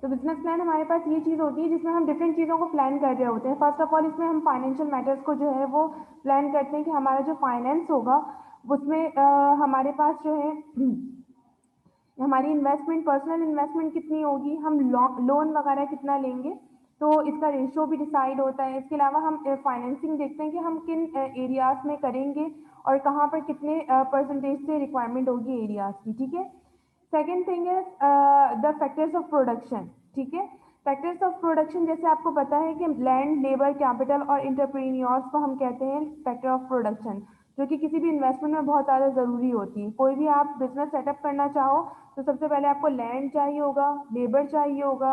तो business plan हमारे पास ये चीज़ होती है जिसमें हम डिफरेंट चीज़ों को प्लान कर रहे होते हैं। फर्स्ट ऑफ ऑल इसमें हम फाइनेंशियल मैटर्स को जो है वो प्लान करते हैं कि हमारा जो फाइनेंस होगा उसमें हमारे पास जो है हमारी इन्वेस्टमेंट, पर्सनल इन्वेस्टमेंट कितनी होगी, हम लोन वगैरह कितना लेंगे, तो इसका रेशियो भी डिसाइड होता है। इसके अलावा हम फाइनेंसिंग देखते हैं कि हम किन एरियाज में करेंगे और कहाँ पर कितने परसेंटेज से रिक्वायरमेंट होगी एरियाज की, ठीक है। Second thing is the factors of production, ठीक है। फैक्टर्स ऑफ प्रोडक्शन जैसे आपको पता है कि लैंड, लेबर, कैपिटल और इंटरप्रीनियोर्स को हम कहते हैं फैक्टर ऑफ प्रोडक्शन, जो कि किसी भी इन्वेस्टमेंट में बहुत ज़्यादा ज़रूरी होती है। कोई भी आप बिजनेस सेटअप करना चाहो तो सबसे पहले आपको लैंड चाहिए होगा, लेबर चाहिए होगा,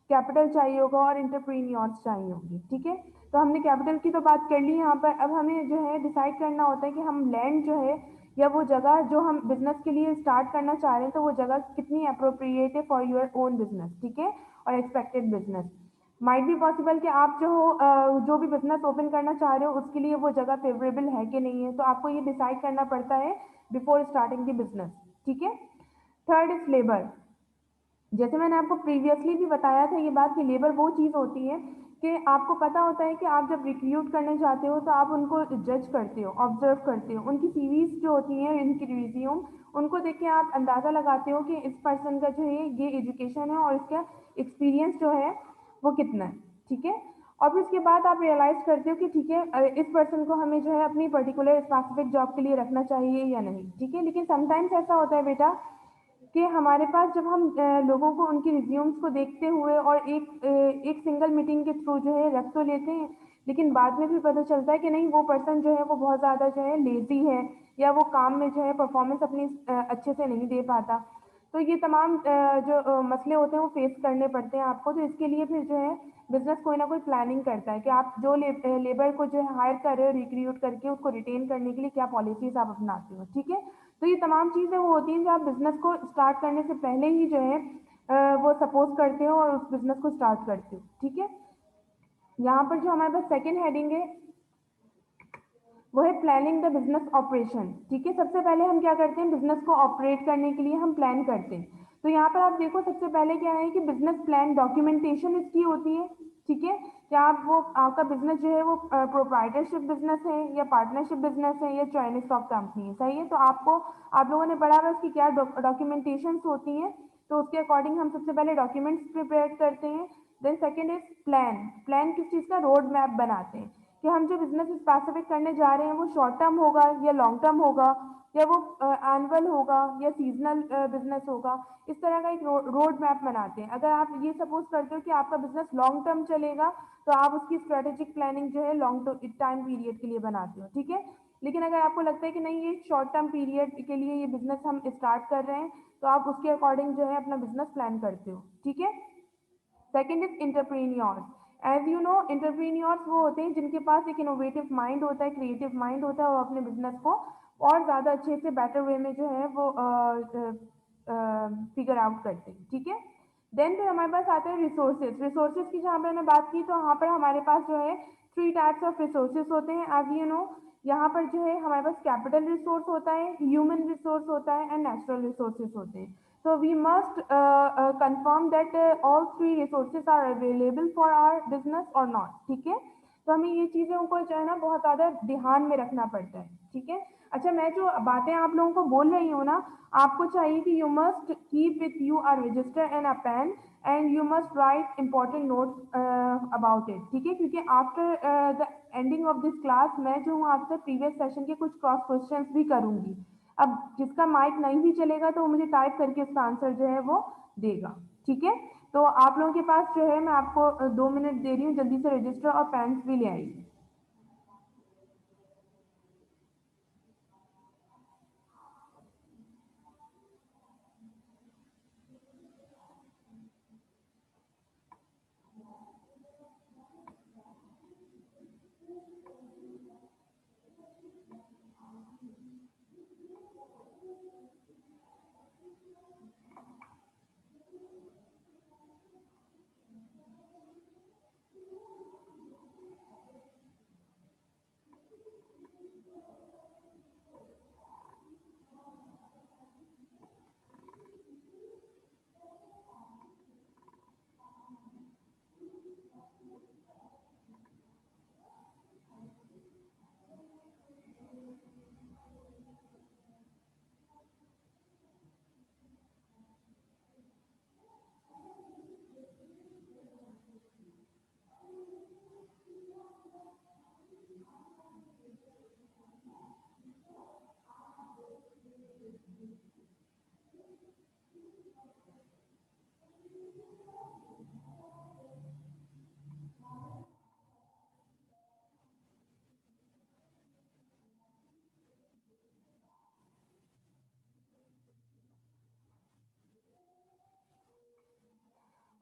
कैपिटल चाहिए होगा और इंटरप्रीनियोर्स चाहिए होगी, ठीक है। तो हमने कैपिटल की तो बात कर ली यहाँ पर। अब हमें जो है डिसाइड करना होता है कि हम लैंड जो है या वो जगह जो हम बिजनेस के लिए स्टार्ट करना चाह रहे हैं तो वो जगह कितनी अप्रोप्रिएट है फॉर योर ओन बिजनेस, ठीक है, और expected business. Might be possible कि आप जो हो जो भी बिजनेस ओपन करना चाह रहे हो उसके लिए वो जगह फेवरेबल है कि नहीं है, तो आपको ये डिसाइड करना पड़ता है बिफोर स्टार्टिंग द बिजनेस, ठीक है। Third is labour. जैसे मैंने आपको प्रीवियसली भी बताया था ये बात कि लेबर वो चीज़ होती है कि आपको पता होता है कि आप जब रिक्रूट करने जाते हो तो आप उनको जज करते हो, ऑब्जर्व करते हो, उनकी सीवीज जो होती हैं, इनकी रिज्यूम, उनको देख के आप अंदाज़ा लगाते हो कि इस पर्सन का जो है ये एजुकेशन है और इसका एक्सपीरियंस जो है वो कितना है, ठीक है। और फिर उसके बाद आप रियलाइज करते हो कि ठीक है इस पर्सन को हमें जो है अपनी पर्टिकुलर स्पेसिफिक जॉब के लिए रखना चाहिए या नहीं, ठीक है। लेकिन समटाइम्स ऐसा होता है बेटा कि हमारे पास जब हम लोगों को उनकी रिज्यूम्स को देखते हुए और एक सिंगल मीटिंग के थ्रू जो है रख तो लेते हैं, लेकिन बाद में भी पता चलता है कि नहीं वो पर्सन जो है वो बहुत ज़्यादा जो है लेजी है या वो काम में जो है परफॉर्मेंस अपनी अच्छे से नहीं दे पाता। तो ये तमाम जो मसले होते हैं वो फेस करने पड़ते हैं आपको। तो इसके लिए फिर जो है बिजनेस कोई ना कोई प्लानिंग करता है कि आप जो लेबर को जो है हायर कर रहे हो रिक्रूट करके उसको रिटेन करने के लिए क्या पॉलिसीज आप अपनाते हो, ठीक है। तो ये तमाम चीज़ें वो होती हैं जो आप बिजनेस को स्टार्ट करने से पहले ही जो है वो सपोज करते हो और उस बिजनेस को स्टार्ट करते हो, ठीक है। यहाँ पर जो हमारे पास सेकेंड हेडिंग है वो है प्लानिंग द बिजनेस ऑपरेशन, ठीक है। सबसे पहले हम क्या करते हैं, बिजनेस को ऑपरेट करने के लिए हम प्लान करते हैं। तो यहाँ पर आप देखो सबसे पहले क्या है कि बिजनेस प्लान डॉक्यूमेंटेशन इसकी होती है, ठीक है। क्या आप वो आपका बिजनेस जो है वो प्रोप्राइटरशिप बिजनेस है या पार्टनरशिप बिजनेस है या जॉइंट स्टॉक कंपनी है, सही है। तो आपको आप लोगों ने पढ़ा हुआ उसकी क्या डॉक्यूमेंटेशन होती हैं, तो उसके अकॉर्डिंग हम सबसे पहले डॉक्यूमेंट्स प्रिपेयर करते हैं। Then second is plan. Plan किस चीज़ का, रोड मैप बनाते हैं कि हम जो बिजनेस स्पेसिफिक करने जा रहे हैं वो शॉर्ट टर्म होगा या लॉन्ग टर्म होगा या वो एनुअल होगा या सीजनल बिजनेस होगा। इस तरह का एक रोड मैप बनाते हैं। अगर आप ये सपोज करते हो कि आपका बिजनेस लॉन्ग टर्म चलेगा तो आप उसकी स्ट्रेटेजिक प्लानिंग जो है लॉन्ग टाइम पीरियड के लिए बनाते हो, ठीक है। लेकिन अगर आपको लगता है कि नहीं ये शॉर्ट टर्म पीरियड के लिए ये बिजनेस हम स्टार्ट कर रहे हैं तो आप उसके अकॉर्डिंग जो है अपना बिजनेस प्लान करते हो, ठीक है। Second is entrepreneurs. As you know entrepreneurs वो होते हैं जिनके पास एक इनोवेटिव माइंड होता है, क्रिएटिव माइंड होता है, और अपने बिजनेस को और ज़्यादा अच्छे से बेटर वे में जो है वो फिगर आउट करते हैं, ठीक है। देन फिर हमारे पास आते हैं रिसोर्सेज। रिसोर्सेज की जहाँ पे हमने बात की तो वहाँ पर हमारे पास जो है थ्री टाइप्स ऑफ रिसोर्सेज होते हैं एज यू नो। यहाँ पर जो है हमारे पास कैपिटल रिसोर्स होता है, ह्यूमन रिसोर्स होता है एंड नेचुरल रिसोर्सेज होते हैं। So we must confirm that all three resources are available for our business or not, ठीक है। तो हमें ये चीज़ों को जो है ना बहुत ज़्यादा ध्यान में रखना पड़ता है, ठीक है। अच्छा, मैं जो बातें आप लोगों को बोल रही हूँ ना, आपको चाहिए कि you must keep with you are register and a pen and you must write important notes about it, ठीक है। क्योंकि after the ending of this class मैं जो हूँ आपसे प्रीवियस सेशन के कुछ क्रॉस क्वेश्चंस भी करूंगी। अब जिसका माइक नहीं भी चलेगा तो वो मुझे टाइप करके उसका आंसर जो है वो देगा, ठीक है। तो आप लोगों के पास जो है मैं आपको 2 मिनट दे रही हूँ, जल्दी से रजिस्टर और पेन्स भी ले आइए।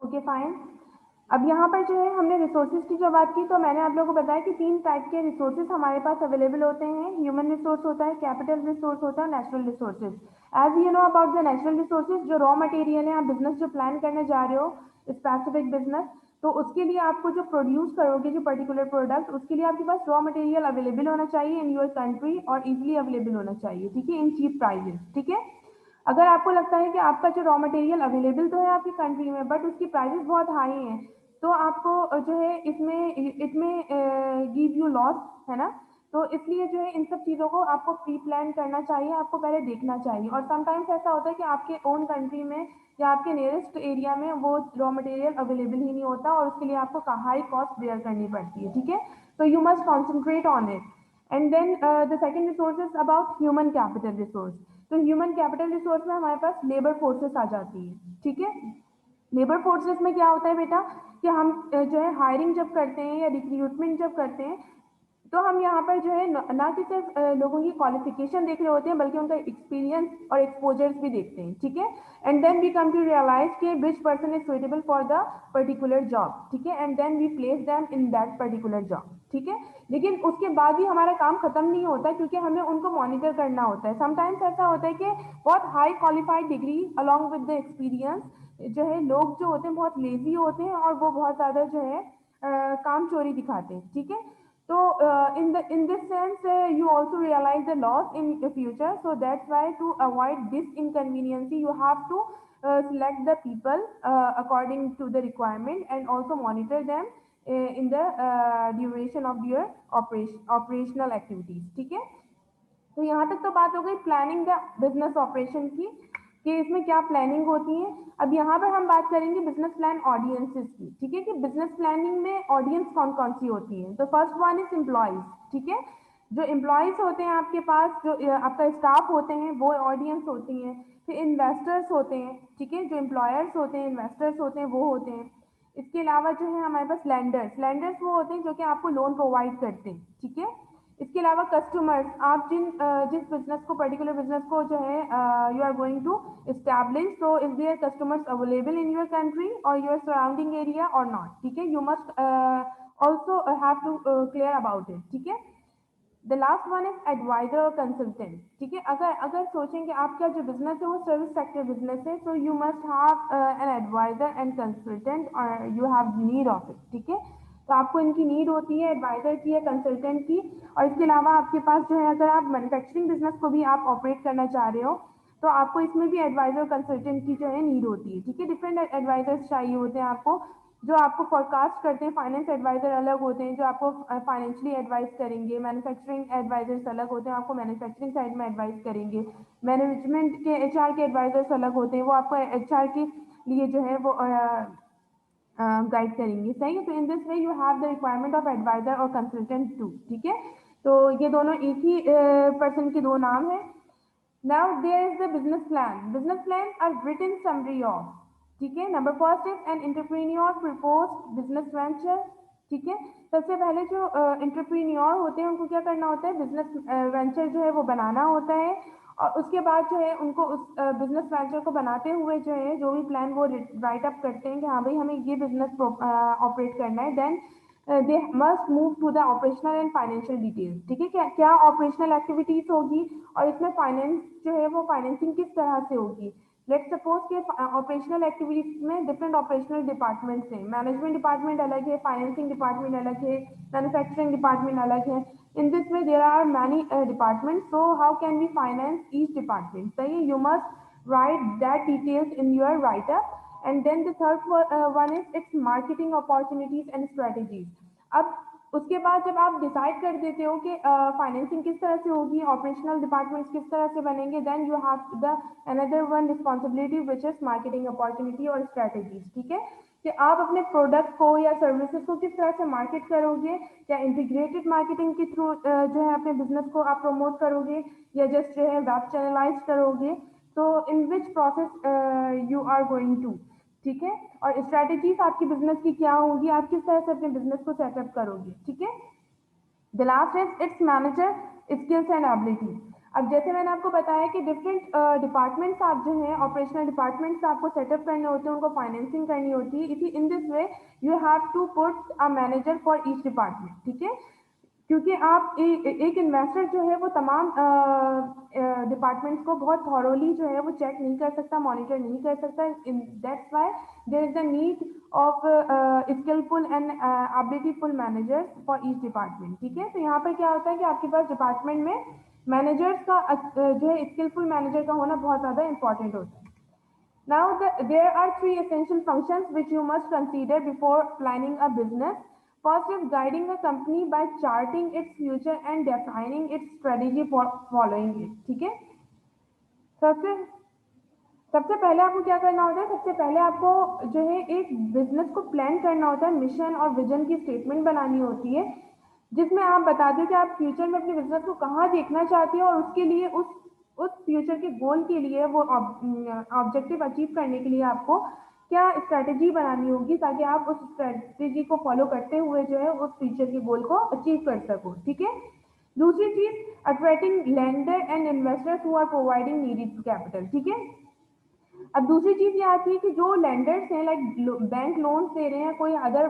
Okay fine. अब यहाँ पर जो है हमने रिसोर्सेज की जो बात की, तो मैंने आप लोगों को बताया कि 3 टाइप के रिसोर्सेज हमारे पास अवेलेबल होते हैं। ह्यूमन रिसोर्स होता है, कैपिटल रिसोर्स होता है, natural resources. As you know about the natural resources, जो रॉ मटेरियल है, आप बिजनेस जो प्लान करने जा रहे हो, स्पेसिफिक बिजनेस, तो उसके लिए आपको जो प्रोड्यूस करोगे जो पर्टिकुलर प्रोडक्ट, उसके लिए आपके पास रॉ मटेरियल अवेलेबल होना चाहिए इन योर कंट्री और इजिली अवेलेबल होना चाहिए, ठीक है, इन चीप प्राइजेस, ठीक है। अगर आपको लगता है कि आपका जो रॉ मटेरियल अवेलेबल तो है आपकी कंट्री में, बट उसकी प्राइसेस बहुत हाई हैं, तो आपको जो है इसमें इट में गिव यू लॉस, है ना। तो इसलिए जो है इन सब चीज़ों को आपको प्री प्लान करना चाहिए, आपको पहले देखना चाहिए। और समटाइम्स ऐसा होता है कि आपके ओन कंट्री में या आपके नियरेस्ट एरिया में वो रॉ मटेरियल अवेलेबल ही नहीं होता, और उसके लिए आपको हाई कॉस्ट बेयर करनी पड़ती है, ठीक है। तो you must concentrate on it. And then the second resource is about human capital resource. तो ह्यूमन कैपिटल रिसोर्स में हमारे पास लेबर फोर्सेस आ जाती है, ठीक है। लेबर फोर्सेस में क्या होता है बेटा, कि हम जो है हायरिंग जब करते हैं या रिक्रूटमेंट जब करते हैं, तो हम यहाँ पर जो है ना कि सिर्फ लोगों की क्वालिफिकेशन देख रहे होते हैं, बल्कि उनका एक्सपीरियंस और एक्सपोजर्स भी देखते हैं, ठीक है। And then we come to realise कि which person is suitable for the particular job, ठीक है, and then we place them in that particular job, ठीक है। लेकिन उसके बाद भी हमारा काम खत्म नहीं होता, क्योंकि हमें उनको मॉनिटर करना होता है। समटाइम्स ऐसा होता है कि बहुत high qualified degree along with the experience जो है, लोग जो होते हैं बहुत लेजी होते हैं, और वो बहुत ज़्यादा जो है काम चोरी दिखाते हैं, ठीक है। So in this sense, you also realize the loss in the future. So that's why to avoid this inconvenience, you have to select the people according to the requirement, and also monitor them in the duration of your operational activities, ठीक है। तो यहाँ तक तो बात हो गई planning the business operation की, कि इसमें क्या प्लानिंग होती है। अब यहाँ पर हम बात करेंगे बिजनेस प्लान ऑडियंसेस की, ठीक है, कि बिजनेस प्लानिंग में ऑडियंस कौन कौन सी होती है। तो फर्स्ट वन इज एम्प्लॉयज, ठीक है। जो एम्प्लॉयज होते हैं आपके पास, जो आपका स्टाफ होते हैं, वो ऑडियंस होती हैं। फिर इन्वेस्टर्स होते हैं, ठीक है, जो एम्प्लॉयर्स होते हैं, इन्वेस्टर्स होते हैं, वो होते हैं। इसके अलावा जो है हमारे पास लैंडर्स, लैंडर्स वो होते हैं जो कि आपको लोन प्रोवाइड करते हैं, ठीक है। इसके अलावा कस्टमर्स, आप जिस बिजनेस को, पर्टिकुलर बिजनेस को जो है you are going to establish, तो is there customers available in your country और योर सराउंडिंग एरिया और नॉट, ठीक है। You must also have to clear about it, ठीक है। The last one is adviser और कंसल्टेंट, ठीक है। अगर अगर सोचें कि आपका जो बिजनेस है वो सर्विस सेक्टर बिजनेस है, तो you must have an adviser and consultant, और you have need of it, ठीक है। तो आपको इनकी नीड होती है, एडवाइजर की है, कंसल्टेंट की। और इसके अलावा आपके पास जो है, अगर आप मैन्युफैक्चरिंग बिजनेस को भी आप ऑपरेट करना चाह रहे हो, तो आपको इसमें भी एडवाइजर कंसल्टेंट की जो है नीड होती है, ठीक है। डिफरेंट एडवाइजर्स चाहिए होते हैं आपको, जो आपको फोरकास्ट करते हैं। फाइनेंस एडवाइजर अलग होते हैं जो आपको फाइनेंशियली एडवाइस करेंगे, मैन्युफैक्चरिंग एडवाइजर्स अलग होते हैं, आपको मैन्युफैक्चरिंग साइड में एडवाइस करेंगे। मैनेजमेंट के एचआर के एडवाइजर्स अलग होते हैं, वो आपको एचआर के लिए जो है वो गाइड करेंगे, सही है। तो in this way you have the requirement of adviser और कंसल्टेंट टू, ठीक है। तो ये दोनों एक ही पर्सन के दो नाम है। Now there is the business plan. Business plan are written summary of, ठीक है। Number first is an entrepreneur propose business venture, ठीक है। सबसे पहले जो एंटरप्रेन्योर होते हैं उनको क्या करना होता है, बिजनेस वेंचर जो है वो बनाना होता है। और उसके बाद जो है उनको उस बिजनेस वेंचर को बनाते हुए जो है, जो भी प्लान वो राइट अप करते हैं कि हाँ भाई हमें ये बिजनेस ऑपरेट करना है। Then they must move to the operational and financial details, ठीक है। क्या क्या ऑपरेशनल एक्टिविटीज होगी, और इसमें फाइनेंस जो है वो फाइनेंसिंग किस तरह से होगी। लेट्स सपोज कि ऑपरेशनल एक्टिविटीज में डिफरेंट ऑपरेशनल डिपार्टमेंट्स हैं, मैनेजमेंट डिपार्टमेंट अलग है, फाइनेंसिंग डिपार्टमेंट अलग है, मैन्युफैक्चरिंग डिपार्टमेंट अलग है। In this way there are many departments, so how can we finance each department, सही। You must write that details in your write up. And then the third one is its marketing opportunities and strategies. अब उसके बाद जब आप decide कर देते हो कि फाइनेंसिंग किस तरह से होगी, ऑपरेशनल डिपार्टमेंट्स किस तरह से बनेंगे, then you have the another one responsibility which is marketing opportunity और स्ट्रेटेजीज, ठीक है। कि आप अपने प्रोडक्ट को या सर्विसेज को किस तरह से मार्केट करोगे, या इंटीग्रेटेड मार्केटिंग के थ्रू जो है अपने बिजनेस को आप प्रमोट करोगे, या जस्ट जो है वेब चैनलाइज करोगे। तो in which process you are going to, ठीक है। और स्ट्रैटेजीज आपकी बिजनेस की क्या होगी, आप किस तरह से अपने बिजनेस को सेटअप करोगे, ठीक है। The last is it's manager skills and ability. अब जैसे मैंने आपको बताया कि डिफरेंट डिपार्टमेंट्स आप जो हैं ऑपरेशनल डिपार्टमेंट्स आपको सेटअप करने होते हैं, उनको फाइनेंसिंग करनी होती है। इसी in this way you have to put a manager for each department, ठीक है। क्योंकि आप एक इन्वेस्टर जो है वो तमाम डिपार्टमेंट्स को बहुत थॉरोली जो है वो चेक नहीं कर सकता, मॉनिटर नहीं कर सकता। That's why there is the need of skilful and abilityful managers for each department, ठीक है। तो यहाँ पर क्या होता है कि आपके पास डिपार्टमेंट में मैनेजर्स का जो है स्किलफुल मैनेजर का होना बहुत ज़्यादा इंपॉर्टेंट होता है। Now, there are three essential functions which you must consider before planning a business. First is guiding a company by charting its future and defining its strategy for following it. ठीक है। सबसे सबसे पहले आपको क्या करना होता है, सबसे पहले आपको जो है एक बिजनेस को प्लान करना होता है, मिशन और विजन की स्टेटमेंट बनानी होती है, जिसमें आप बता दो कि आप फ्यूचर में अपने बिजनेस को कहाँ देखना चाहते हो और उसके लिए उस फ्यूचर के गोल के लिए वो ऑब्जेक्टिव अचीव करने के लिए आपको क्या स्ट्रेटेजी बनानी होगी, ताकि आप उस स्ट्रेटेजी को फॉलो करते हुए जो है उस फ्यूचर के गोल को अचीव कर सको, ठीक है। दूसरी चीज, attracting lender and investors who are providing needed capital, ठीक है। अब दूसरी चीज ये आती है कि जो लेंडर्स हैं, लाइक बैंक लोन्स दे रहे हैं, कोई अदर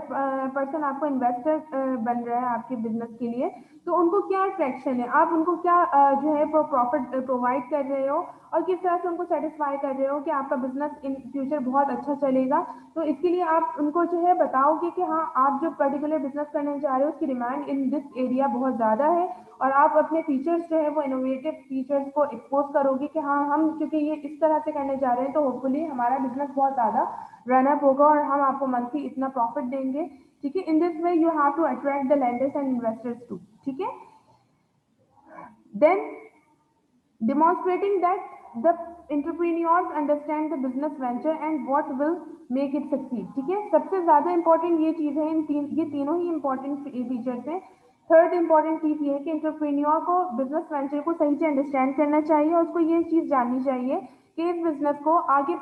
पर्सन आपको इन्वेस्टर बन रहा है आपके बिजनेस के लिए, तो उनको क्या अट्रैक्शन है, आप उनको क्या जो है प्रॉफिट प्रोवाइड कर रहे हो और किस तरह से उनको सेटिस्फाई कर रहे हो कि आपका बिजनेस इन फ्यूचर बहुत अच्छा चलेगा। तो इसके लिए आप उनको जो है बताओगे कि हाँ, आप जो पर्टिकुलर बिजनेस करने जा रहे हो उसकी डिमांड इन दिस एरिया बहुत ज़्यादा है, और आप अपने फीचर्स जो है वो इनोवेटिव फीचर्स को एक्सपोज करोगे कि हाँ, हम क्योंकि ये इस तरह से करने जा रहे हैं तो होपफुली हमारा बिजनेस बहुत ज़्यादा रनअप होगा और हम आपको मंथली इतना प्रॉफिट देंगे, ठीक है। In this way you have to attract the lenders and investors too, ठीक है। Then demonstrating that the entrepreneurs understand the business venture and what will make it succeed, ठीक है। सबसे ज्यादा इंपॉर्टेंट ये चीज है, ये तीनों ही इंपॉर्टेंट फीचर्स हैं। थर्ड इंपॉर्टेंट चीज ये है कि एंटरप्रेन्योर को बिजनेस वेंचर को सही से अंडरस्टैंड करना चाहिए और उसको ये चीज जाननी चाहिए कि इस बिजनेस को आगे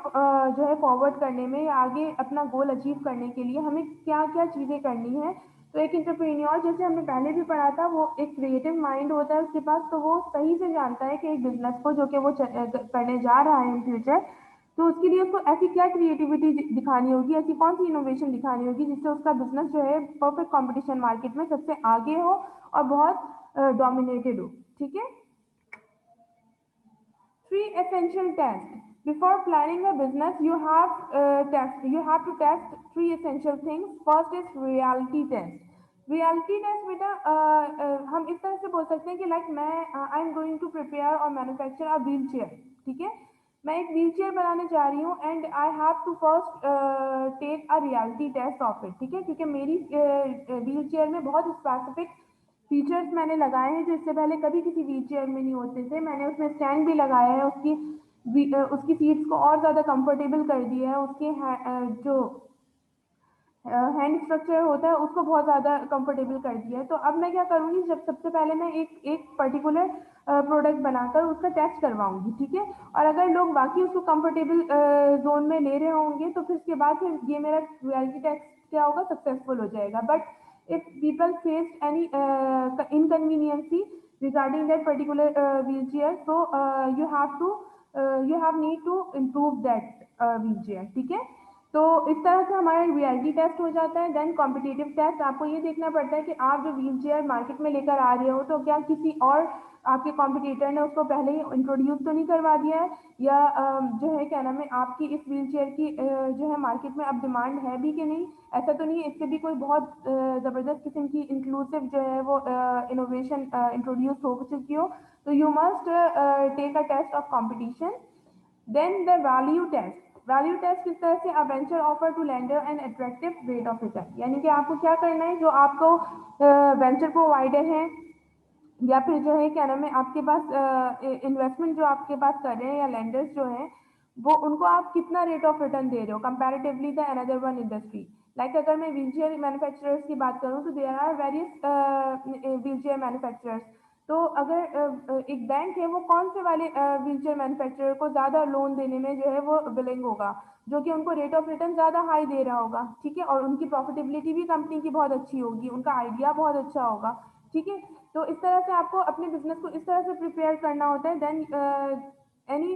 जो है फॉरवर्ड करने में या आगे अपना गोल अचीव करने के लिए हमें क्या क्या चीजें करनी है। तो एक एंटरप्रेन्योर, जैसे हमने पहले भी पढ़ा था, वो एक क्रिएटिव माइंड होता है उसके पास, तो वो सही से जानता है कि एक बिजनेस को जो कि वो करने जा रहा है इन फ्यूचर, तो उसके लिए उसको ऐसी क्या क्रिएटिविटी दिखानी होगी, ऐसी कौन सी इनोवेशन दिखानी होगी जिससे उसका बिजनेस जो है परफेक्ट कंपटीशन मार्केट में सबसे आगे हो और बहुत डोमिनेटेड हो, ठीक है। Three essential tests. Before planning a business, you have to test three essential things. First is reality test. Reality test बेटा हम इस तरह से बोल सकते हैं कि लाइक मैं I am going to prepare और मैन्युफैक्चर अ व्हील चेयर, ठीक है। मैं एक व्हील चेयर बनाने जा रही हूँ and I have to first take a reality test of it, ठीक है। क्योंकि मेरी व्हील चेयर में बहुत स्पेसिफिक फीचर्स मैंने लगाए हैं जो इससे पहले कभी किसी व्हील चेयर में नहीं होते थे। मैंने उसमें स्टैंड भी लगाया है, उसकी सीट्स को और ज़्यादा कंफर्टेबल कर दिया है, उसके जो हैंड स्ट्रक्चर होता है उसको बहुत ज़्यादा कंफर्टेबल कर दिया है। तो अब मैं क्या करूँगी, जब सबसे पहले मैं एक पर्टिकुलर प्रोडक्ट बनाकर उसका टेस्ट करवाऊंगी, ठीक है। और अगर लोग बाकी उसको कंफर्टेबल जोन में ले रहे होंगे तो फिर उसके बाद फिर ये मेरा रियलिटी टेस्ट क्या होगा, सक्सेसफुल हो जाएगा। But if people face any inconvenience regarding that particular wheelchair, so you have need to improve that wheelchair, ठीक है। तो इस तरह से हमारा रियलिटी टेस्ट हो जाता है। देन कॉम्पिटिटिव टेस्ट, आपको ये देखना पड़ता है कि आप जो व्हील चेयर मार्केट में लेकर आ रहे हो तो क्या किसी और आपके कॉम्पिटिटर ने उसको पहले ही इंट्रोड्यूस तो नहीं करवा दिया है, या जो है क्या नाम है आपकी इस व्हील चेयर की जो है मार्केट में अब डिमांड है भी कि नहीं। ऐसा तो नहीं है इससे भी कोई बहुत ज़बरदस्त किस्म की इंक्लूसिव जो है वो इनोवेशन इंट्रोड्यूस हो चुकी हो। तो you must take a test of competition. Then the value test. Value test किस तरह से a venture offer to lender and attractive rate of return, यानी कि आपको क्या करना है, जो आपको वेंचर प्रोवाइडर है या फिर जो है क्या नाम है आपके पास इन्वेस्टमेंट जो आपके पास कर रहे हैं या लेंडर्स जो हैं, वो उनको आप कितना रेट ऑफ रिटर्न दे रहे हो comparatively the another one industry. Like अगर मैं व्हीलचेयर मैन्युफैक्चरर्स की बात करूँ तो there are various wheelchair manufacturers. तो अगर एक बैंक है वो कौन से वाले व्हीलचेयर मैन्युफैक्चरर को ज़्यादा लोन देने में जो है वो विलिंग होगा, जो कि उनको रेट ऑफ रिटर्न ज़्यादा हाई दे रहा होगा, ठीक है। और उनकी प्रॉफिटेबिलिटी भी कंपनी की बहुत अच्छी होगी, उनका आइडिया बहुत अच्छा होगा, ठीक है। तो इस तरह से आपको अपने बिजनेस को इस तरह से प्रिपेयर करना होता है, देन एनी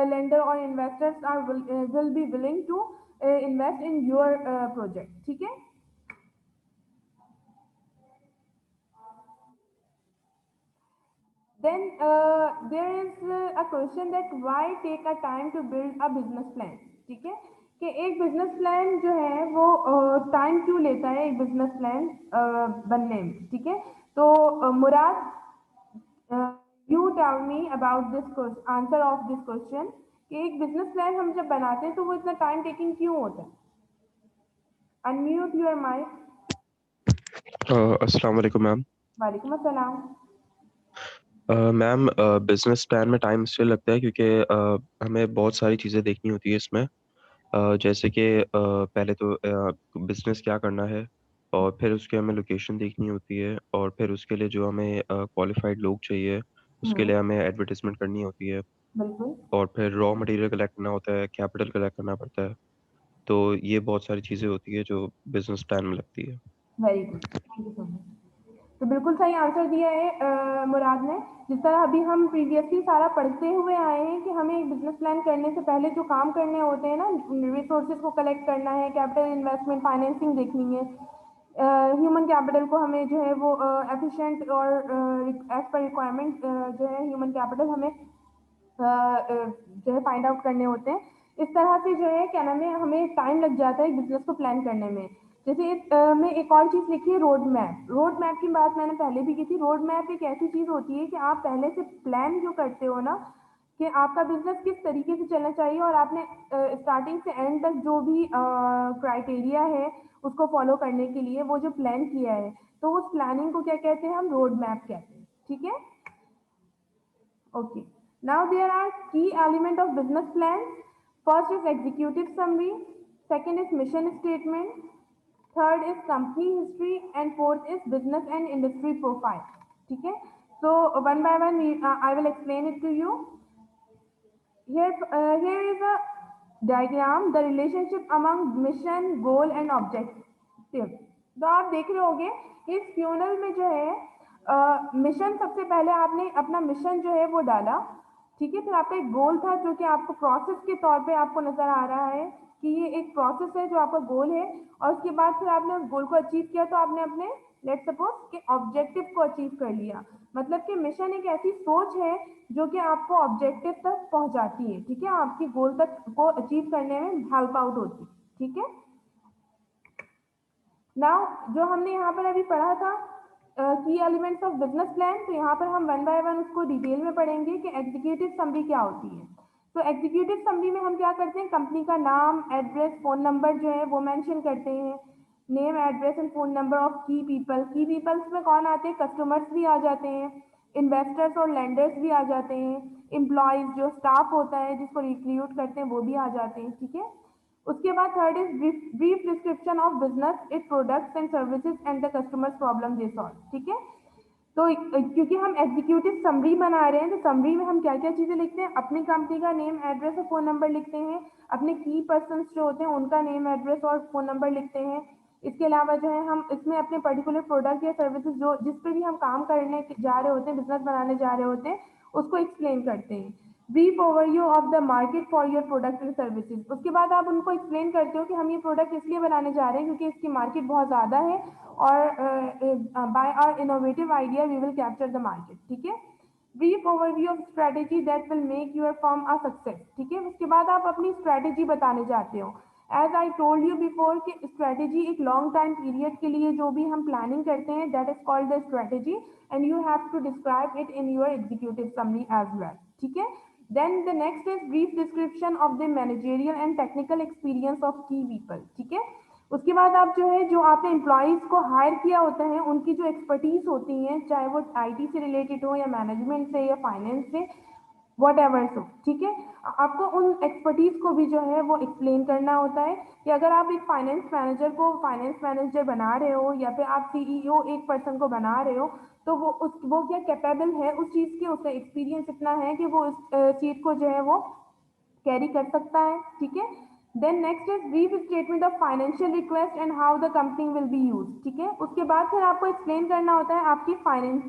लेंडर और investors are will be willing to invest in your project, ठीक है। Then there is a question that why take a time to build a business plan, ठीक है, कि एक बिजनेस प्लान जो है वो टाइम क्यों लेता है एक बिजनेस प्लान बनने में, ठीक है। तो Murad, you tell me about this answer of this question, कि एक बिजनेस प्लान हम जब बनाते हैं तो वो इतना टाइम टेकिंग क्यों होता है। Unmute your mic. अस्सलाम वालेकुम मैम। वालेकुम अस्सलाम। मैम, बिजनेस प्लान में टाइम इसलिए लगता है क्योंकि हमें बहुत सारी चीज़ें देखनी होती है इसमें। जैसे कि पहले तो बिजनेस क्या करना है, और फिर उसके हमें लोकेशन देखनी होती है, और फिर उसके लिए जो हमें क्वालिफाइड लोग चाहिए उसके लिए हमें एडवर्टीजमेंट करनी होती है, बिल्कुल। और फिर रॉ मटेरियल कलेक्ट करना होता है, कैपिटल कलेक्ट करना पड़ता है। तो ये बहुत सारी चीज़ें होती है जो बिजनेस प्लान में लगती है। Very good, thank you so much. तो बिल्कुल सही आंसर दिया है मुराद ने। जिस तरह अभी हम प्रीवियसली सारा पढ़ते हुए आए हैं कि हमें एक बिजनेस प्लान करने से पहले जो काम करने होते हैं ना, रिसोर्सेज को कलेक्ट करना है, कैपिटल इन्वेस्टमेंट फाइनेंसिंग देखनी है, ह्यूमन कैपिटल को हमें जो है वो एफिशिएंट और एज पर रिक्वायरमेंट जो है ह्यूमन कैपिटल हमें जो है फाइंड आउट करने होते हैं। इस तरह से जो है क्या नाम है, हमें टाइम लग जाता है बिजनेस को प्लान करने में। जैसे मैं एक और चीज़ लिखी है, रोड मैप। रोड मैप की बात मैंने पहले भी की थी। रोड मैप एक ऐसी चीज़ होती है कि आप पहले से प्लान जो करते हो ना, कि आपका बिजनेस किस तरीके से चलना चाहिए, और आपने स्टार्टिंग से एंड तक जो भी क्राइटेरिया है उसको फॉलो करने के लिए वो जो प्लान किया है, तो उस प्लानिंग को क्या कहते हैं, हम रोड मैप कहते हैं, ठीक है। Okay. Now there are key element of business plan. First is executive summary. Second is mission statement. Third is company history, and fourth is business and industry profile. ठीक है. So one by one I will explain it to you. Here is a diagram, the relationship among mission, goal and objective. तो आप देख रहे होगे इस funnel में जो है मिशन, सबसे पहले आपने अपना मिशन जो है वो डाला, ठीक है। फिर आपका एक गोल था जो कि आपको प्रोसेस के तौर पे आपको नजर आ रहा है कि ये एक प्रोसेस है जो आपका गोल है, और उसके बाद फिर आपने उस गोल को अचीव किया तो आपने अपने लेट सपोज के ऑब्जेक्टिव को अचीव कर लिया। मतलब कि मिशन एक ऐसी सोच है जो कि आपको ऑब्जेक्टिव तक पहुंचाती है, ठीक है, आपकी गोल तक को अचीव करने में हेल्प आउट होती है, ठीक है। नाउ जो हमने यहाँ पर अभी पढ़ा था की एलिमेंट्स ऑफ बिजनेस प्लान, तो यहाँ पर हम वन बाय वन उसको डिटेल में पढ़ेंगे कि एग्जीक्यूटिव समरी क्या होती है। तो एग्जीक्यूटिव समरी में हम क्या करते हैं, कंपनी का नाम, एड्रेस, फोन नंबर जो है वो मेंशन करते हैं। Name, address and phone number of key people. की पीपल्स में कौन आते हैं, कस्टमर्स भी आ जाते हैं, इन्वेस्टर्स और लेंडर्स भी आ जाते हैं, एम्प्लॉयज जो स्टाफ होता है जिसको रिक्रूट करते हैं वो भी आ जाते हैं, ठीक है। उसके बाद third is brief description of business, it products and services and the customers problem they solve, ठीक है। तो क्योंकि हम एग्जीक्यूटिव समरी बना रहे हैं तो समरी में हम क्या क्या चीजें लिखते हैं, अपनी कंपनी का नेम, एड्रेस और फोन नंबर लिखते हैं, अपने की पर्सन जो होते हैं उनका नेम, एड्रेस और फोन नंबर लिखते हैं। इसके अलावा जो है हम इसमें अपने पर्टिकुलर प्रोडक्ट या सर्विसेज जो जिस पे भी हम काम करने जा रहे होते हैं, बिजनेस बनाने जा रहे होते हैं, उसको एक्सप्लेन करते हैं। Brief overview of the market for your product and services. उसके बाद आप उनको एक्सप्लेन करते हो कि हम ये प्रोडक्ट इसलिए बनाने जा रहे हैं क्योंकि इसकी मार्केट बहुत ज़्यादा है, और by our innovative idea we will capture the market, ठीक है। Brief overview of strategy that will make your firm a success, ठीक है। उसके बाद आप अपनी स्ट्रेटेजी बताने जाते हो। As I told you before कि स्ट्रेटेजी एक लॉन्ग टाइम पीरियड के लिए जो भी हम प्लानिंग करते हैं that is called the strategy, and you have to describe it in your executive summary as well, ठीक है। Then the next is brief description of the managerial and technical experience of key people, ठीक है। उसके बाद आप जो है जो आपने एम्प्लॉयज को हायर किया होता है उनकी जो एक्सपर्टीज होती हैं, चाहे वो आईटी से रिलेटेड हो या मैनेजमेंट से या फाइनेंस से, वट एवर सो, ठीक है। आपको उन एक्सपर्टीज को भी जो है वो एक्सप्लेन करना होता है कि अगर आप एक फाइनेंस मैनेजर को फाइनेंस मैनेजर बना रहे हो या फिर आप सीईओ एक पर्सन को बना रहे हो, तो वो क्या कैपेबल है उस चीज़ के, उसका एक्सपीरियंस इतना है कि वो उस चीज़ को जो है वो कैरी कर सकता है, ठीक है। Then next is brief statement of financial request and how the company will be use, ठीक है। उसके बाद फिर आपको एक्सप्लेन करना होता है आपकी फाइनेंस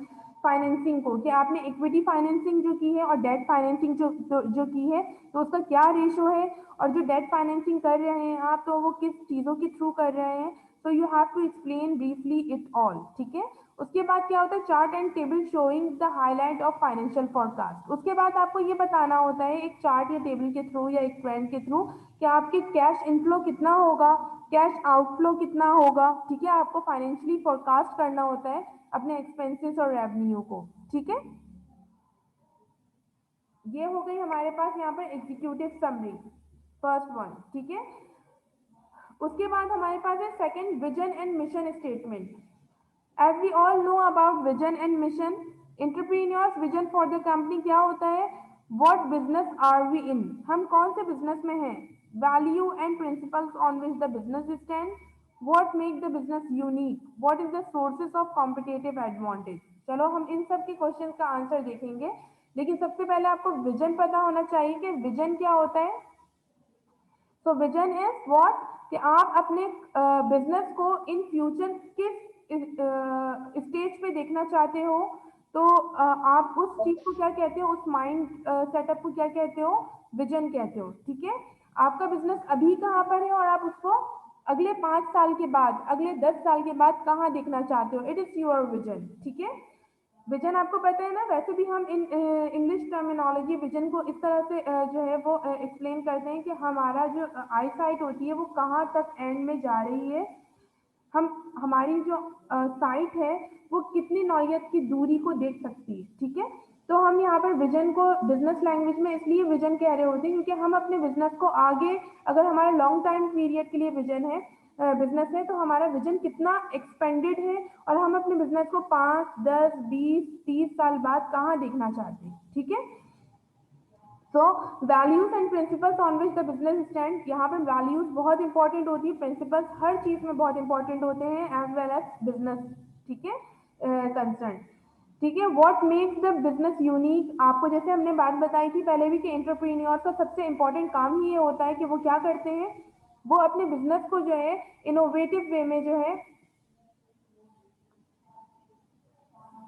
फाइनेंसिंग को, कि आपने इक्विटी फाइनेंसिंग जो की है और डेट फाइनेंसिंग जो की है, तो उसका क्या रेशो है, और जो डेट फाइनेंसिंग कर रहे हैं आप, तो वो किस चीज़ों के थ्रू कर रहे हैं, तो you have to explain briefly it all, ठीक है। उसके बाद क्या होता है, chart and table showing the highlight of financial forecast. उसके बाद आपको ये बताना होता है एक चार्ट या टेबल के थ्रू या एक ट्रेंड के थ्रू कि आपके कैश इनफ्लो कितना होगा, कैश आउटफ्लो कितना होगा, ठीक है। आपको फाइनेंशियली फोरकास्ट करना होता है अपने एक्सपेंसेस और रेवेन्यू को, ठीक है। ये हो गई हमारे पास यहाँ पर एग्जीक्यूटिव समरी, फर्स्ट वन, ठीक है। उसके बाद हमारे पास है second, vision and mission statement. As we all know about vision and mission, entrepreneur's vision for the company क्या होता है, what business are we in, हम कौन से बिजनेस में हैं, value and principles on which the business stand, what make the business unique, what is the sources of competitive advantage. चलो हम इन सब के क्वेश्चन का आंसर देखेंगे, लेकिन सबसे पहले आपको विजन पता होना चाहिए कि विजन क्या होता है। सो विजन इज व्हाट, कि आप अपने बिजनेस को इन फ्यूचर किस स्टेज पे देखना चाहते हो, तो आप उस चीज को क्या कहते हो, उस माइंड सेटअप को क्या कहते हो, विजन कहते हो, ठीक है। आपका बिजनेस अभी कहाँ पर है और आप उसको अगले 5 साल के बाद, अगले 10 साल के बाद कहाँ देखना चाहते हो, इट इज योर विजन, ठीक है। विजन आपको पता है ना, वैसे भी हम इन इंग्लिश टर्मिनोलॉजी विजन को इस तरह से जो है वो एक्सप्लेन करते हैं कि हमारा जो आई साइट होती है वो कहाँ तक एंड में जा रही है, हम हमारी जो साइट है वो कितनी नौयत की दूरी को देख सकती है, ठीक है। तो हम यहाँ पर विजन को बिजनेस लैंग्वेज में इसलिए विजन कह रहे होते हैं क्योंकि हम अपने बिजनेस को आगे, अगर हमारा लॉन्ग टाइम पीरियड के लिए विजन है, बिजनेस है, तो हमारा विजन कितना एक्सपेंडेड है और हम अपने बिजनेस को 5, 10, 20, 30 साल बाद कहाँ देखना चाहते हैं, ठीक है। So values and principles on which the business stand, यहाँ पर वैल्यूज बहुत इंपॉर्टेंट होती है, प्रिंसिपल्स हर चीज में बहुत इंपॉर्टेंट होते हैं, एज वेल एज बिजनेस, ठीक है, कंसर्न, ठीक है। What makes the business unique, आपको जैसे हमने बात बताई थी पहले भी कि एंटरप्रेन्योर का सबसे इंपॉर्टेंट काम ही ये होता है कि वो क्या करते हैं, वो अपने बिजनेस को जो है इनोवेटिव वे में जो है,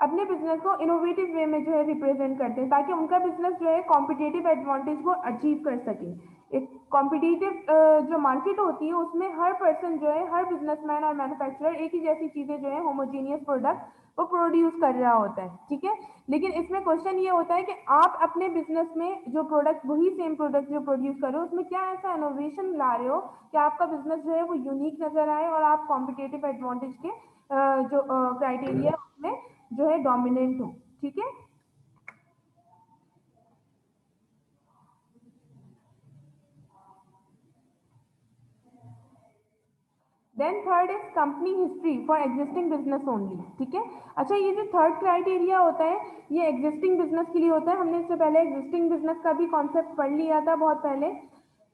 अपने बिजनेस को इनोवेटिव वे में जो है रिप्रेजेंट करते हैं, ताकि उनका बिजनेस जो है कॉम्पिटिटिव एडवांटेज को अचीव कर सके। एक कॉम्पिटिटिव जो मार्केट होती है उसमें हर पर्सन जो है, हर बिजनेसमैन और मैन्युफैक्चरर एक ही जैसी चीजें जो है, होमोजीनियस प्रोडक्ट वो प्रोड्यूस कर रहा होता है, ठीक है। लेकिन इसमें क्वेश्चन ये होता है कि आप अपने बिजनेस में जो प्रोडक्ट, वही सेम प्रोडक्ट जो प्रोड्यूस कर रहे हो, उसमें क्या ऐसा इनोवेशन ला रहे हो कि आपका बिजनेस जो है वो यूनिक नजर आए और आप कॉम्पिटिटिव एडवांटेज के जो क्राइटेरिया उसमें जो है डोमिनेंट हो, ठीक है। Then third is company history for existing business only, ठीक है। अच्छा, ये जो थर्ड क्राइटेरिया होता है ये एग्जिस्टिंग बिजनेस के लिए होता है, हमने इससे पहले एग्जिस्टिंग बिजनेस का भी कॉन्सेप्ट पढ़ लिया था बहुत पहले।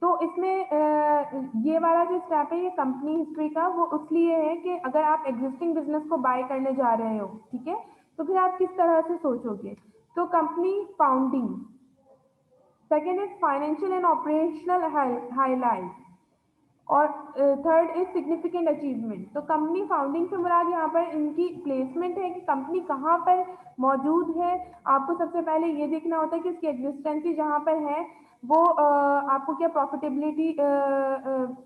तो इसमें ये वाला जो स्टेप है ये कंपनी हिस्ट्री का, वो इसलिए है कि अगर आप एग्जिस्टिंग बिजनेस को बाय करने जा रहे हो, ठीक है, तो फिर आप किस तरह से सोचोगे। तो company founding, second is financial and operational highlight, और थर्ड इज सिग्निफिकेंट अचीवमेंट। तो कंपनी फाउंडिंग से मुराद यहाँ पर इनकी प्लेसमेंट है कि कंपनी कहाँ पर मौजूद है। आपको सबसे पहले ये देखना होता है कि उसकी एग्जिस्टेंसी जहाँ पर है वो आपको क्या प्रॉफिटेबिलिटी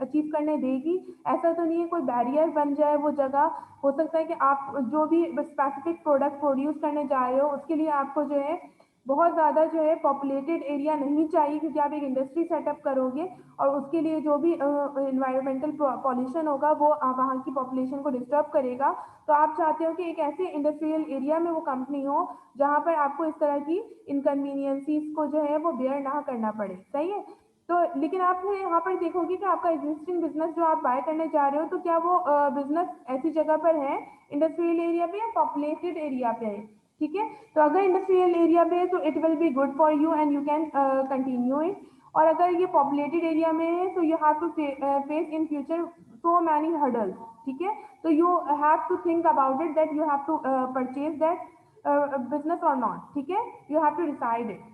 अचीव करने देगी। ऐसा तो नहीं है कोई बैरियर बन जाए वो जगह। हो सकता है कि आप जो भी स्पेसिफिक प्रोडक्ट प्रोड्यूस करने जा रहे हो उसके लिए आपको जो है बहुत ज़्यादा जो है पॉपुलेटेड एरिया नहीं चाहिए, क्योंकि आप एक इंडस्ट्री सेटअप करोगे और उसके लिए जो भी इन्वायरमेंटल पॉल्यूशन होगा वो वहाँ की पॉपुलेशन को डिस्टर्ब करेगा। तो आप चाहते हो कि एक ऐसे इंडस्ट्रियल एरिया में वो कंपनी हो जहाँ पर आपको इस तरह की इनकन्वीनियंसीज को जो है वो बेयर ना करना पड़े, सही है। तो लेकिन आप यहाँ पर देखोगे कि आपका एग्जिस्टिंग बिजनेस जो आप बाय करने जा रहे हो, तो क्या वो बिजनेस ऐसी जगह पर है इंडस्ट्रियल एरिया पे या पॉपुलेटेड एरिया पे है, ठीक है। तो अगर इंडस्ट्रियल एरिया पे है तो it will be good for you and you can continue it. और अगर ये पॉपुलेटेड एरिया में है तो you have to face in future so many hurdles, ठीक है। तो you have to think about it that you have to purchase that business और नॉट, ठीक है, you have to decide it.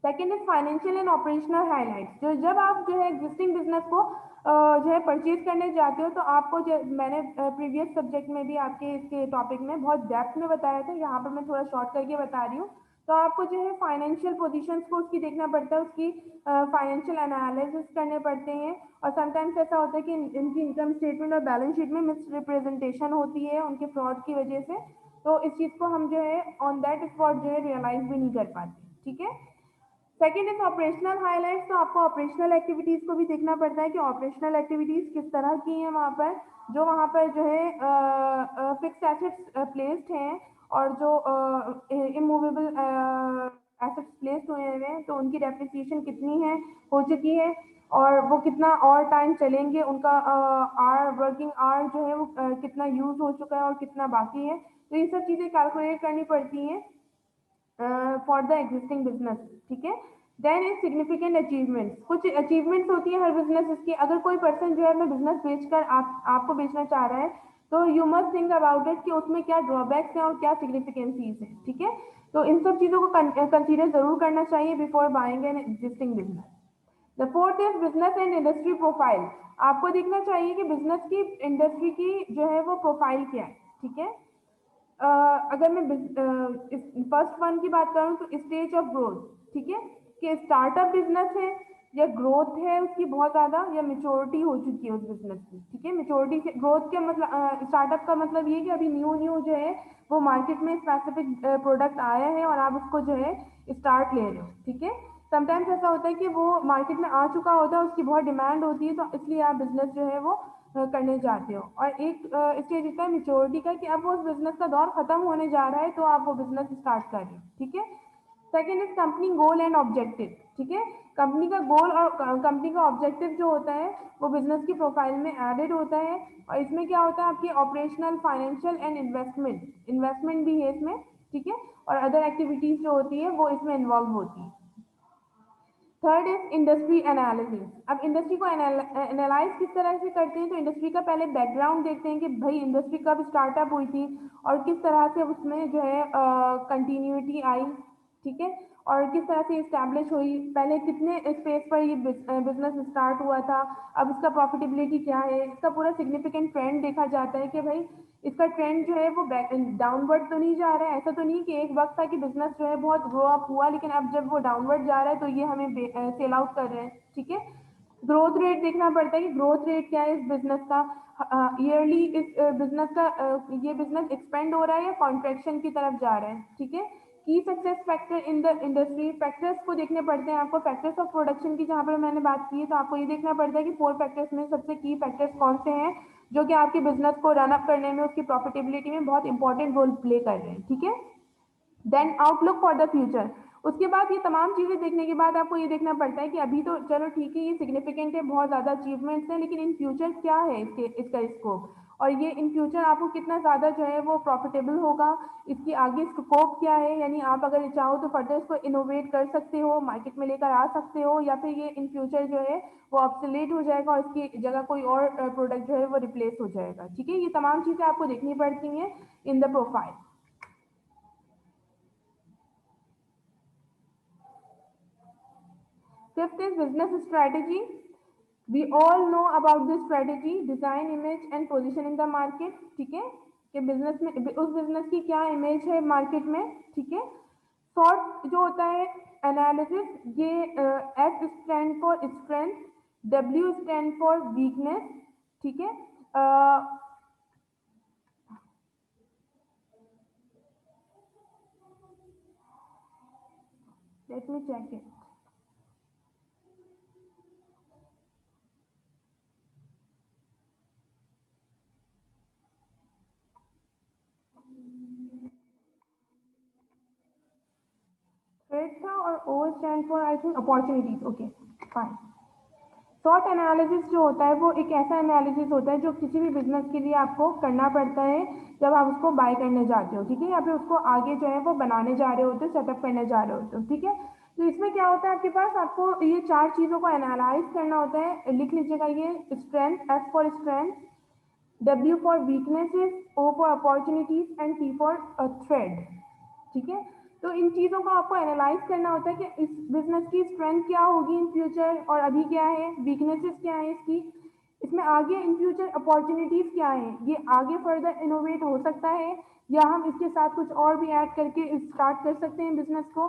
Second is financial and operational highlights. जो जब आप जो है एग्जिस्टिंग बिजनेस को जो है परचेज करने जाते हो तो आपको जो मैंने प्रीवियस सब्जेक्ट में भी आपके इसके टॉपिक में बहुत डेप्थ में बताया था, यहाँ पर मैं थोड़ा शॉर्ट करके बता रही हूँ। तो आपको जो है फाइनेंशियल पोजीशंस को उसकी देखना पड़ता है, उसकी फाइनेंशियल एनालिसिस करने पड़ते हैं। और समटाइम्स ऐसा होता है कि इनकी इनकम स्टेटमेंट और बैलेंस शीट में मिस रिप्रेजेंटेशन होती है उनके फ्रॉड की वजह से। तो इस चीज़ को हम जो है ऑन दैट स्पॉट जो है रियलाइज भी नहीं कर पाते। ठीक है। Second is operational highlights. तो आपको ऑपरेशनल एक्टिविटीज को भी देखना पड़ता है कि ऑपरेशनल एक्टिविटीज किस तरह की हैं वहाँ पर, जो वहाँ पर जो है फिक्स एसेट्स प्लेस्ड हैं और जो इमूवेबल एसेट्स प्लेस्ड हुए हैं तो उनकी डेप्रिसिएशन कितनी है, हो चुकी है, और वो कितना और टाइम चलेंगे, उनका आर वर्किंग आर जो है वो कितना यूज हो चुका है और कितना बाकी है। तो ये सब चीज़ें कैलकुलेट करनी पड़ती हैं फॉर द एग्जिस्टिंग बिजनेस। ठीक है। Then is significant achievements. कुछ अचीवमेंट्स होती है हर बिजनेस इसकी। अगर कोई पर्सन जो है मैं बिजनेस बेचकर आपको बेचना चाह रहा है तो you must think about it कि उसमें क्या ड्रॉबैक्स हैं और क्या सिग्निफिकेंसीज हैं। ठीक है। तो इन सब चीज़ों को कंसीडर जरूर करना चाहिए before buying an existing business. The fourth is business and industry profile. आपको देखना चाहिए कि बिजनेस की इंडस्ट्री की जो है वो प्रोफाइल क्या है। ठीक है। अगर मैं फर्स्ट वन की बात करूँ तो स्टेज ऑफ ग्रोथ। ठीक है। कि स्टार्टअप बिजनेस है या ग्रोथ है उसकी बहुत ज़्यादा, या मेच्योरिटी हो चुकी है उस बिजनेस की। ठीक है। मेच्योरिटी से ग्रोथ का मतलब, स्टार्टअप का मतलब ये कि अभी न्यू न्यू जो है वो मार्केट में स्पेसिफिक प्रोडक्ट आया है और आप उसको जो है स्टार्ट ले रहे हो। ठीक है। समटाइम्स ऐसा होता है कि वो मार्केट में आ चुका होता है, उसकी बहुत डिमांड होती है, तो इसलिए आप बिजनेस जो है वो करने जाते हो। और एक स्टेज होता है मेच्योरिटी का कि अब वो उस बिजनेस का दौर खत्म होने जा रहा है तो आप वो बिजनेस स्टार्ट कर रहे हो। ठीक है। Second is company goal and objective. ठीक है। कंपनी का गोल और कंपनी का ऑब्जेक्टिव जो होता है वो बिजनेस की प्रोफाइल में एडेड होता है। और इसमें क्या होता है आपकी ऑपरेशनल फाइनेंशियल एंड इन्वेस्टमेंट भी है इसमें। ठीक है। और अदर एक्टिविटीज जो होती है वो इसमें इन्वॉल्व होती है। Third is industry analysis. अब इंडस्ट्री को एनालाइज किस तरह से करते हैं तो इंडस्ट्री का पहले बैकग्राउंड देखते हैं कि भाई इंडस्ट्री कब स्टार्टअप हुई थी और किस तरह से उसमें जो है कंटिन्यूटी आई। ठीक है। और किस तरह से इस्टेब्लिश हुई, पहले कितने स्पेस पर ये बिजनेस स्टार्ट हुआ था, अब इसका प्रॉफिटेबिलिटी क्या है, इसका पूरा सिग्निफिकेंट ट्रेंड देखा जाता है कि भाई इसका ट्रेंड जो है वो डाउनवर्ड तो नहीं जा रहा है। ऐसा तो नहीं कि एक वक्त था कि बिजनेस जो है बहुत ग्रो अप हुआ लेकिन अब जब वो डाउनवर्ड जा रहा है तो ये हमें सेल आउट कर रहे हैं। ठीक है। ग्रोथ रेट देखना पड़ता है कि ग्रोथ रेट क्या है इस बिजनेस का, ईयरली इस बिजनेस का ये बिजनेस एक्सपेंड हो रहा है या कॉन्ट्रेक्शन की तरफ जा रहा है। ठीक है। की success factor in the industry. Factors को देखने पड़ते हैं आपको, फैक्टर्स ऑफ प्रोडक्शन की जहाँ पर मैंने बात की है तो आपको ये देखना पड़ता है कि 4 फैक्टर्स में सबसे की फैक्टर्स कौन से हैं जो कि आपके बिजनेस को रन अप करने में, उसकी प्रॉफिटेबिलिटी में बहुत इंपॉर्टेंट रोल प्ले कर रहे हैं। ठीक है। Then outlook for the future. उसके बाद ये तमाम चीज़ें देखने के बाद आपको ये देखना पड़ता है कि अभी तो चलो ठीक है ये सिग्निफिकेंट है, बहुत ज़्यादा अचीवमेंट्स हैं, लेकिन इन फ्यूचर क्या है इसका स्कोप, और ये इन फ्यूचर आपको कितना ज़्यादा जो है वो प्रॉफिटेबल होगा, इसकी आगे स्कोप क्या है। यानी आप अगर चाहो तो फर्दर इसको इनोवेट कर सकते हो, मार्केट में लेकर आ सकते हो, या फिर ये इन फ्यूचर जो है वो ऑब्सोलेट हो जाएगा और इसकी जगह कोई और प्रोडक्ट जो है वो रिप्लेस हो जाएगा। ठीक है। ये तमाम चीज़ें आपको देखनी पड़ती हैं in the profile. Fifth is business strategy. We all know about this strategy, design, image and position in the market. ठीक है। कि बिजनेस में उस बिजनेस की क्या इमेज है मार्केट में। ठीक है। शॉर्ट जो होता है एनालिसिस, ये S stand for strength, W stand for weakness. ठीक है। Let me check it. Threat था और O stand for I think opportunities. Okay fine. SWOT analysis जो होता है वो एक ऐसा एनालिसिस होता है जो किसी भी बिजनेस के लिए आपको करना पड़ता है जब आप उसको बाय करने जाते हो। ठीक है। या फिर उसको आगे जो है वो बनाने जा रहे होते हो, सेटअप करने जा रहे होते हो। ठीक है। तो इसमें क्या होता है आपके पास, आपको ये 4 चीज़ों को एनालाइज करना होता है। लिख लीजिएगा ये। Strength, S for strength, W for weaknesses, O for opportunities and T for threat. ठीक है। तो इन चीज़ों को आपको एनालाइज करना होता है कि इस बिजनेस की स्ट्रेंथ क्या होगी इन फ्यूचर और अभी क्या है, वीकनेसेस क्या है इसकी, इसमें आगे इन फ्यूचर अपॉर्चुनिटीज क्या है, ये आगे फर्दर इनोवेट हो सकता है या हम इसके साथ कुछ और भी ऐड करके स्टार्ट कर सकते हैं बिजनेस को।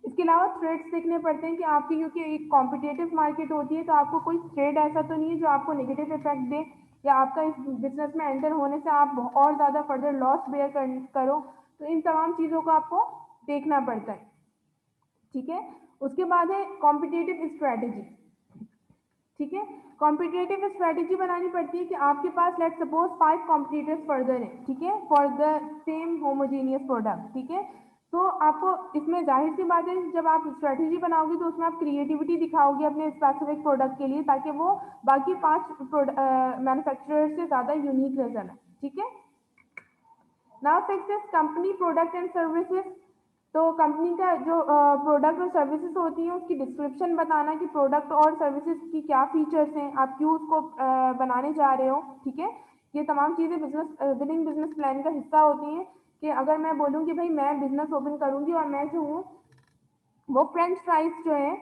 इसके अलावा थ्रेड्स देखने पड़ते हैं कि आपकी, क्योंकि एक कॉम्पिटेटिव मार्केट होती है तो आपको कोई थ्रेड ऐसा तो नहीं है जो आपको नेगेटिव इफेक्ट दे या आपका इस बिजनेस में एंटर होने से आप और ज़्यादा फर्दर लॉस बेयर करो। तो इन तमाम चीज़ों को आपको देखना पड़ता है। ठीक है, उसके बाद है कॉम्पिटेटिव स्ट्रैटेजी। ठीक है, कॉम्पिटेटिव स्ट्रैटेजी बनानी पड़ती है कि आपके पास लेट सपोज 5 कॉम्पिटिटर्स फर्दर है, ठीक है, for the same homogeneous product. ठीक है, तो आपको इसमें जाहिर सी बात है जब आप स्ट्रैटेजी बनाओगे तो उसमें आप क्रिएटिविटी दिखाओगे अपने स्पेसिफिक प्रोडक्ट के लिए ताकि वो बाकी 5 मैन्युफैक्चरर से ज़्यादा यूनिक नजर आए। ठीक है, now six company product and services. तो कंपनी का जो प्रोडक्ट और सर्विसेज होती हैं उसकी डिस्क्रिप्शन बताना कि प्रोडक्ट और सर्विसेज की क्या फीचर्स हैं, आप क्यों उसको बनाने जा रहे हो। ठीक है, ये तमाम चीज़ें बिजनेस विनिंग बिजनेस प्लान का हिस्सा होती हैं कि अगर मैं बोलूँ कि भाई मैं बिजनेस ओपन करूँगी और मैं जो हूँ वो फ्रेंच फ्राइज जो है,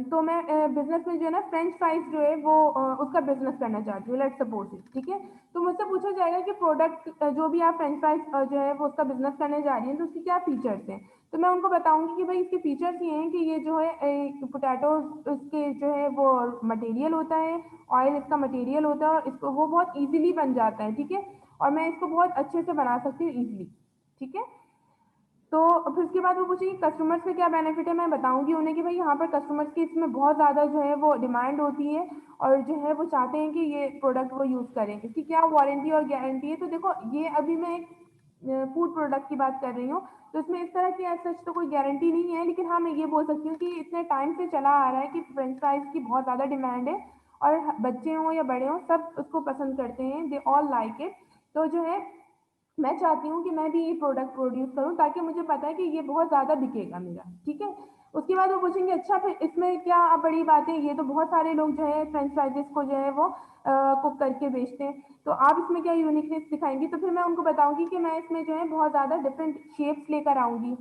तो मैं बिजनेस में जो है ना फ्रेंच फ्राइज जो है वो उसका बिजनेस करना चाहती हूँ, लेट्स सपोज इट। ठीक है, तो मुझसे पूछा जाएगा कि प्रोडक्ट जो भी आप फ्रेंच फ्राइज जो है वो उसका बिजनेस करने जा रही हैं तो उसके क्या फीचर्स हैं। तो मैं उनको बताऊंगी कि भाई इसके फीचर्स ये हैं कि ये जो है पोटैटो इसके जो है वो मटेरियल होता है, ऑयल इसका मटेरियल होता है और इसको वो बहुत ईजिली बन जाता है। ठीक है, और मैं इसको बहुत अच्छे से बना सकती हूँ ईजिली। ठीक है, तो फिर उसके बाद वो पूछेंगे कस्टमर्स से क्या बेनिफिट है, मैं बताऊंगी उन्हें कि भाई यहाँ पर कस्टमर्स की इसमें बहुत ज़्यादा जो है वो डिमांड होती है और जो है वो चाहते हैं कि ये प्रोडक्ट वो यूज़ करें। इसकी क्या वारंटी और गारंटी है, तो देखो ये अभी मैं एक फूड प्रोडक्ट की बात कर रही हूँ तो इसमें इस तरह की एज सच तो कोई गारंटी नहीं है, लेकिन हाँ मैं ये बोल सकती हूँ कि इतने टाइम से चला आ रहा है कि फ्रेंच फ्राइज की बहुत ज़्यादा डिमांड है और बच्चे हों या बड़े हों सब उसको पसंद करते हैं, दे ऑल लाइक इट। तो जो है मैं चाहती हूँ कि मैं भी ये प्रोडक्ट प्रोड्यूस करूँ ताकि मुझे पता है कि ये बहुत ज़्यादा बिकेगा मेरा। ठीक है, उसके बाद वो पूछेंगे अच्छा फिर इसमें क्या बड़ी बात है, ये तो बहुत सारे लोग जो है फ्रेंच फ्राइजेस को जो है वो कुक करके बेचते हैं, तो आप इसमें क्या यूनिकनेस दिखाएंगी। तो फिर मैं उनको बताऊंगी कि मैं इसमें जो है बहुत ज़्यादा डिफरेंट शेप्स लेकर आऊँगी।